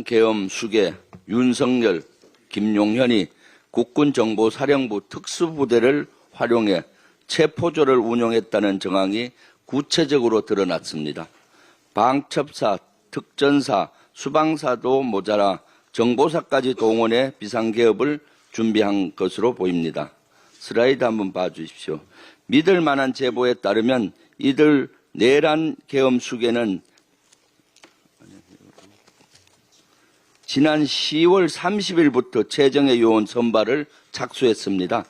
계엄 수계 윤석열, 김용현이 국군정보사령부 특수부대를 활용해 체포조를 운용했다는 정황이 구체적으로 드러났습니다. 방첩사, 특전사, 수방사도 모자라 정보사까지 동원해 비상개업을 준비한 것으로 보입니다. 슬라이드 한번 봐주십시오. 믿을 만한 제보에 따르면 이들 내란 계엄 수계는 지난 10월 30일부터 최정예 요원 선발을 착수했습니다.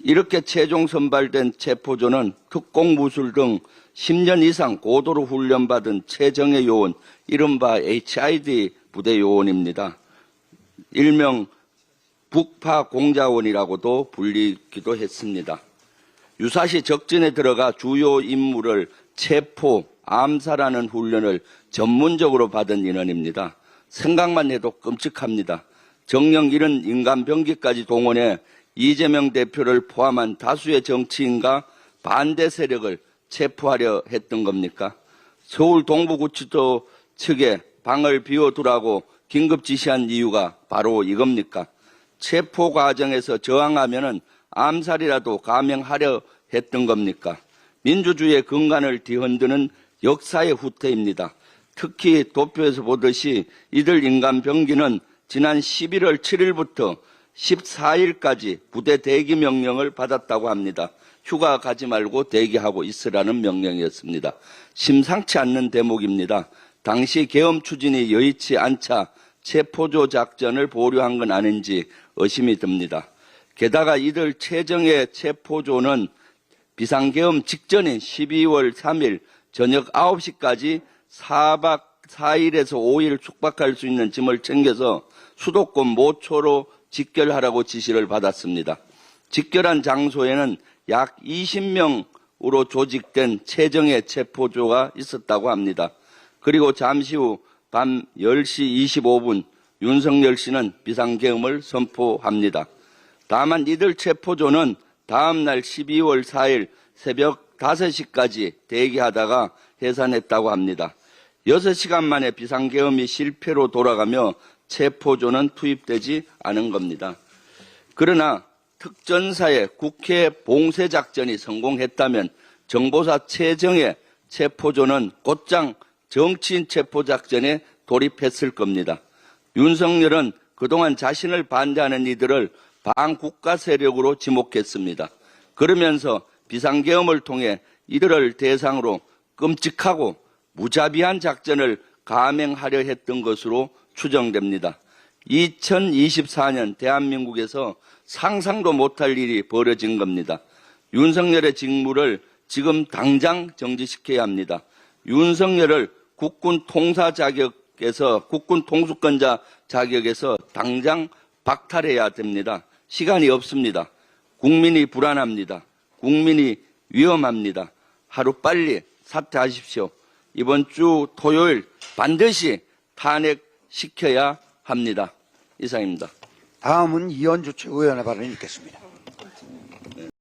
이렇게 최종 선발된 체포조는 특공무술 등 10년 이상 고도로 훈련받은 최정예 요원, 이른바 HID 부대 요원입니다. 일명 북파공자원이라고도 불리기도 했습니다. 유사시 적진에 들어가 주요 임무를 체포, 암살하는 훈련을 전문적으로 받은 인원입니다. 생각만 해도 끔찍합니다. 정령 이런 인간병기까지 동원해 이재명 대표를 포함한 다수의 정치인과 반대 세력을 체포하려 했던 겁니까? 서울 동부구치소 측에 방을 비워두라고 긴급 지시한 이유가 바로 이겁니까? 체포 과정에서 저항하면은 암살이라도 감행하려 했던 겁니까? 민주주의의 근간을 뒤흔드는 역사의 후퇴입니다. 특히 도표에서 보듯이 이들 인간병기는 지난 11월 7일부터 14일까지 부대 대기 명령을 받았다고 합니다. 휴가 가지 말고 대기하고 있으라는 명령이었습니다. 심상치 않는 대목입니다. 당시 계엄 추진이 여의치 않자 체포조 작전을 보류한 건 아닌지 의심이 듭니다. 게다가 이들 최정예 체포조는 비상계엄 직전인 12월 3일 저녁 9시까지 4박 4일에서 5일 숙박할 수 있는 짐을 챙겨서 수도권 모초로 직결하라고 지시를 받았습니다. 직결한 장소에는 약 20명으로 조직된 최정예 체포조가 있었다고 합니다. 그리고 잠시 후 밤 10시 25분 윤석열 씨는 비상계엄을 선포합니다. 다만 이들 체포조는 다음 날 12월 4일 새벽 5시까지 대기하다가 해산했다고 합니다. 6시간 만에 비상계엄이 실패로 돌아가며 체포조는 투입되지 않은 겁니다. 그러나 특전사의 국회 봉쇄작전이 성공했다면 정보사 최정예 체포조는 곧장 정치인 체포작전에 돌입했을 겁니다. 윤석열은 그동안 자신을 반대하는 이들을 반국가 세력으로 지목했습니다. 그러면서 비상계엄을 통해 이들을 대상으로 끔찍하고 무자비한 작전을 감행하려 했던 것으로 추정됩니다. 2024년 대한민국에서 상상도 못할 일이 벌어진 겁니다. 윤석열의 직무를 지금 당장 정지시켜야 합니다. 윤석열을 국군 통사 자격에서, 국군 통수권자 자격에서 당장 박탈해야 됩니다. 시간이 없습니다. 국민이 불안합니다. 국민이 위험합니다. 하루빨리 사퇴하십시오. 이번 주 토요일 반드시 탄핵시켜야 합니다. 이상입니다. 다음은 이현주 최고위원의 발언이 있겠습니다.